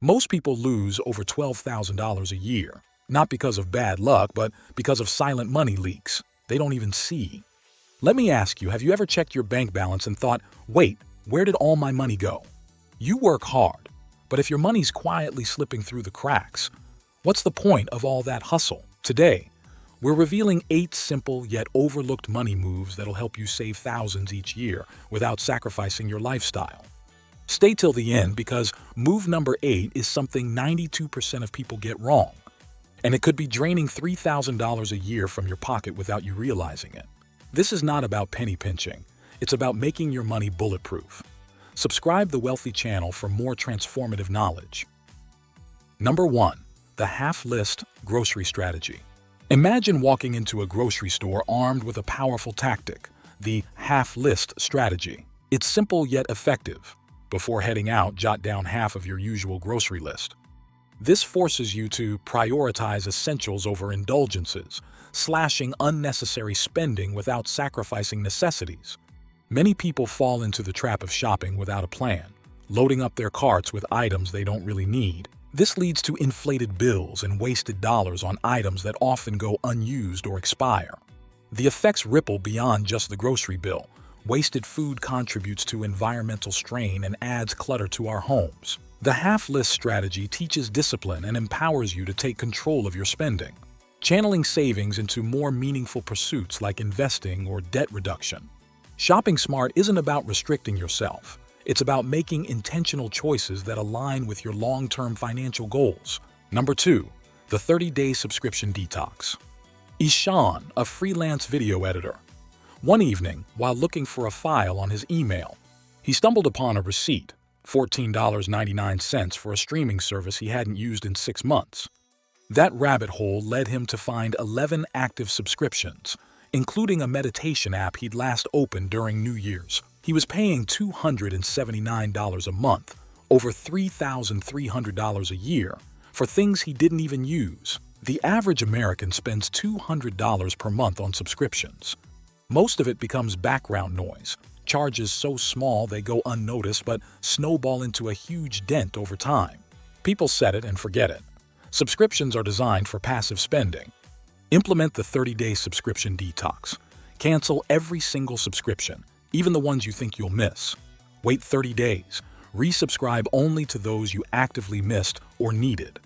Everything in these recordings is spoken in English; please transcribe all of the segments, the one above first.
Most people lose over $12,000 a year, not because of bad luck, but because of silent money leaks they don't even see. Let me ask you, have you ever checked your bank balance and thought, wait, where did all my money go? You work hard, but if your money's quietly slipping through the cracks, what's the point of all that hustle? Today, we're revealing 8 simple yet overlooked money moves that'll help you save thousands each year without sacrificing your lifestyle. Stay till the end because move number 8 is something 92% of people get wrong, and it could be draining $3,000 a year from your pocket without you realizing it. This is not about penny pinching. It's about making your money bulletproof. Subscribe the Wealthy channel for more transformative knowledge. Number 1. The HalfList grocery strategy. Imagine walking into a grocery store armed with a powerful tactic, the HalfList strategy. It's simple yet effective. Before heading out, jot down half of your usual grocery list. This forces you to prioritize essentials over indulgences, slashing unnecessary spending without sacrificing necessities. Many people fall into the trap of shopping without a plan, loading up their carts with items they don't really need. This leads to inflated bills and wasted dollars on items that often go unused or expire. The effects ripple beyond just the grocery bill. Wasted food contributes to environmental strain and adds clutter to our homes. The HalfList strategy teaches discipline and empowers you to take control of your spending, channeling savings into more meaningful pursuits like investing or debt reduction. Shopping smart isn't about restricting yourself. It's about making intentional choices that align with your long-term financial goals. Number 2. The 30-day subscription detox. Ishan, a freelance video editor. One evening, while looking for a file on his email, he stumbled upon a receipt, $14.99 for a streaming service he hadn't used in 6 months. That rabbit hole led him to find 11 active subscriptions, including a meditation app he'd last opened during New Year's. He was paying $279 a month, over $3,300 a year, for things he didn't even use. The average American spends $200 per month on subscriptions. Most of it becomes background noise, charges so small they go unnoticed but snowball into a huge dent over time. People set it and forget it. Subscriptions are designed for passive spending. Implement the 30-day subscription detox. Cancel every single subscription, even the ones you think you'll miss. Wait 30 days. Resubscribe only to those you actively missed or needed.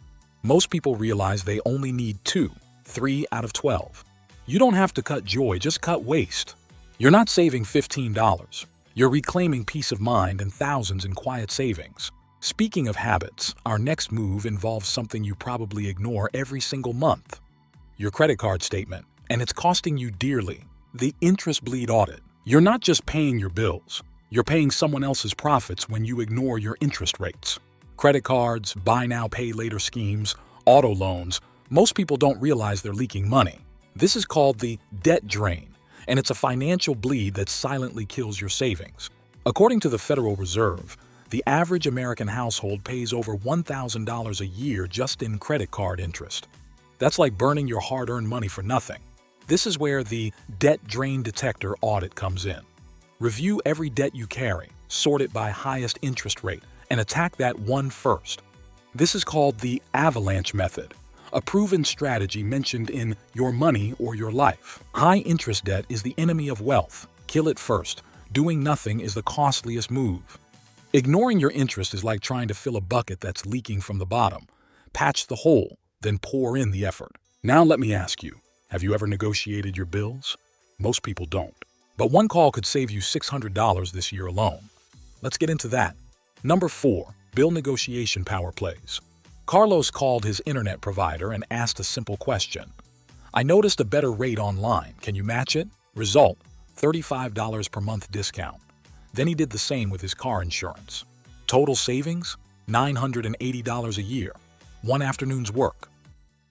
Most people realize they only need 3 out of 12. You don't have to cut joy, just cut waste. You're not saving $15. You're reclaiming peace of mind and thousands in quiet savings. Speaking of habits, our next move involves something you probably ignore every single month. Your credit card statement, and it's costing you dearly. The interest bleed audit. You're not just paying your bills. You're paying someone else's profits when you ignore your interest rates. Credit cards, buy now, pay later schemes, auto loans. Most people don't realize they're leaking money. This is called the debt drain, and it's a financial bleed that silently kills your savings. According to the Federal Reserve, the average American household pays over $1,000 a year just in credit card interest. That's like burning your hard-earned money for nothing. This is where the debt drain detector audit comes in. Review every debt you carry, sort it by highest interest rate, and attack that one first. This is called the avalanche method, a proven strategy mentioned in Your Money or Your Life. High-interest debt is the enemy of wealth. Kill it first. Doing nothing is the costliest move. Ignoring your interest is like trying to fill a bucket that's leaking from the bottom. Patch the hole, then pour in the effort. Now let me ask you, have you ever negotiated your bills? Most people don't. But one call could save you $600 this year alone. Let's get into that. Number 4, bill negotiation power plays. Carlos called his internet provider and asked a simple question. I noticed a better rate online. Can you match it? Result, $35 per month discount. Then he did the same with his car insurance. Total savings, $980 a year. One afternoon's work.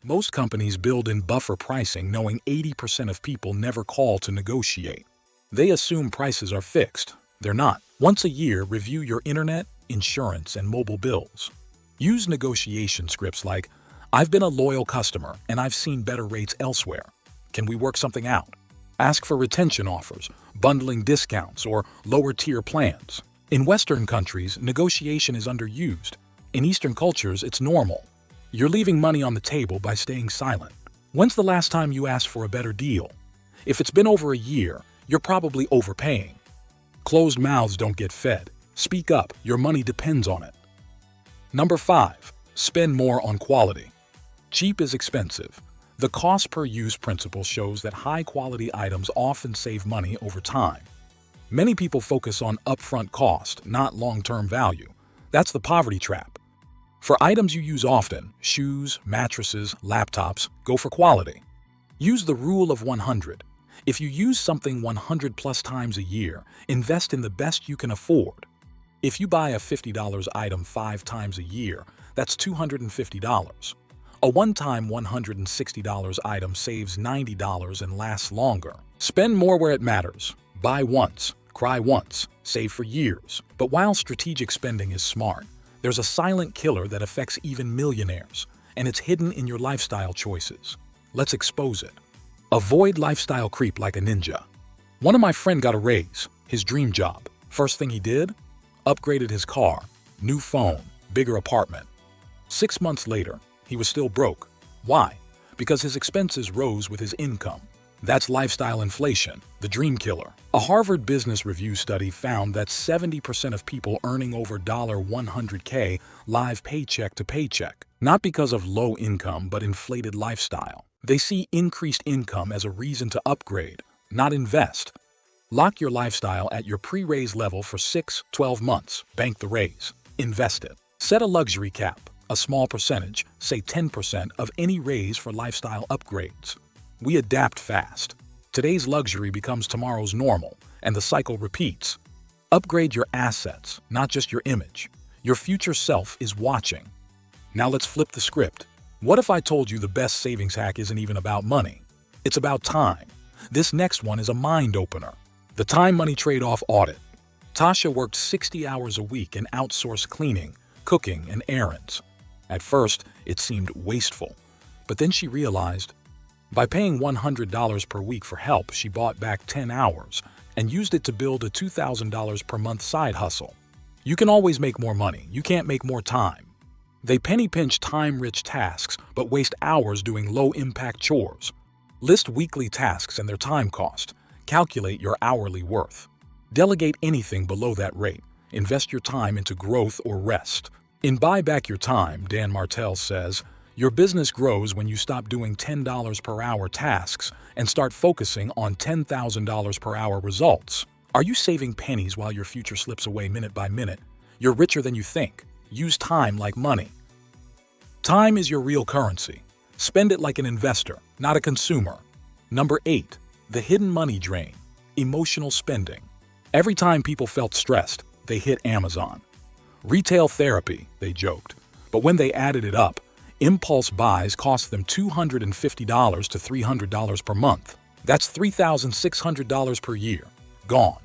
Most companies build in buffer pricing knowing 80% of people never call to negotiate. They assume prices are fixed. They're not. Once a year, review your internet, insurance, and mobile bills. Use negotiation scripts like, I've been a loyal customer and I've seen better rates elsewhere. Can we work something out? Ask for retention offers, bundling discounts, or lower-tier plans. In Western countries, negotiation is underused. In Eastern cultures, it's normal. You're leaving money on the table by staying silent. When's the last time you asked for a better deal? If it's been over a year, you're probably overpaying. Closed mouths don't get fed. Speak up, your money depends on it. Number 5. Spend more on quality. Cheap is expensive. The cost per use principle shows that high-quality items often save money over time. Many people focus on upfront cost, not long-term value. That's the poverty trap. For items you use often, shoes, mattresses, laptops, go for quality. Use the rule of 100. If you use something 100 plus times a year, invest in the best you can afford. If you buy a $50 item 5 times a year, that's $250. A one-time $160 item saves $90 and lasts longer. Spend more where it matters. Buy once, cry once, save for years. But while strategic spending is smart, there's a silent killer that affects even millionaires, and it's hidden in your lifestyle choices. Let's expose it. Avoid lifestyle creep like a ninja. One of my friends got a raise, his dream job. First thing he did? Upgraded his car, new phone, bigger apartment. 6 months later, he was still broke. Why? Because his expenses rose with his income. That's lifestyle inflation, the dream killer. A Harvard Business Review study found that 70% of people earning over $100K live paycheck to paycheck, not because of low income but inflated lifestyle. They see increased income as a reason to upgrade, not invest. Lock your lifestyle at your pre-raise level for 6-12 months. Bank the raise. Invest it. Set a luxury cap, a small percentage, say 10% of any raise for lifestyle upgrades. We adapt fast. Today's luxury becomes tomorrow's normal, and the cycle repeats. Upgrade your assets, not just your image. Your future self is watching. Now let's flip the script. What if I told you the best savings hack isn't even about money? It's about time. This next one is a mind-opener. The time-money trade-off audit. Tasha worked 60 hours a week and outsourced cleaning, cooking, and errands. At first, it seemed wasteful, but then she realized by paying $100 per week for help, she bought back 10 hours and used it to build a $2,000 per month side hustle. You can always make more money. You can't make more time. They penny-pinch time-rich tasks but waste hours doing low-impact chores. List weekly tasks and their time cost. Calculate your hourly worth. Delegate anything below that rate. Invest your time into growth or rest. In Buy Back Your Time, Dan Martell says, your business grows when you stop doing $10 per hour tasks and start focusing on $10,000 per hour results. Are you saving pennies while your future slips away minute by minute? You're richer than you think. Use time like money. Time is your real currency. Spend it like an investor, not a consumer. Number 8. The hidden money drain. Emotional spending. Every time people felt stressed, they hit Amazon. Retail therapy, they joked. But when they added it up, impulse buys cost them $250 to $300 per month. That's $3,600 per year. Gone.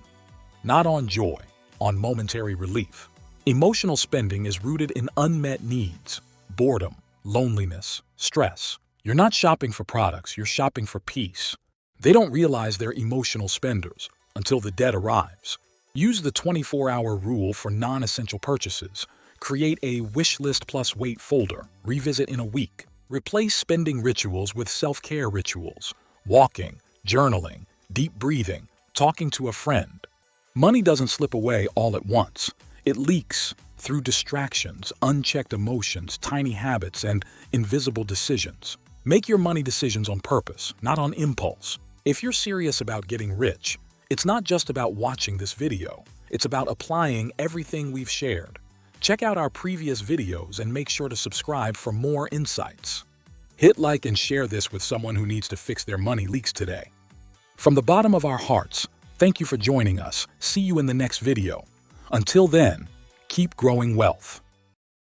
Not on joy, on momentary relief. Emotional spending is rooted in unmet needs, boredom, loneliness, stress. You're not shopping for products, you're shopping for peace. They don't realize they're emotional spenders until the debt arrives. Use the 24-hour rule for non-essential purchases. Create a wish list plus wait folder. Revisit in a week. Replace spending rituals with self-care rituals. Walking, journaling, deep breathing, talking to a friend. Money doesn't slip away all at once. It leaks through distractions, unchecked emotions, tiny habits, and invisible decisions. Make your money decisions on purpose, not on impulse. If you're serious about getting rich, it's not just about watching this video. It's about applying everything we've shared. Check out our previous videos and make sure to subscribe for more insights. Hit like and share this with someone who needs to fix their money leaks today. From the bottom of our hearts, thank you for joining us. See you in the next video. Until then, keep growing wealth.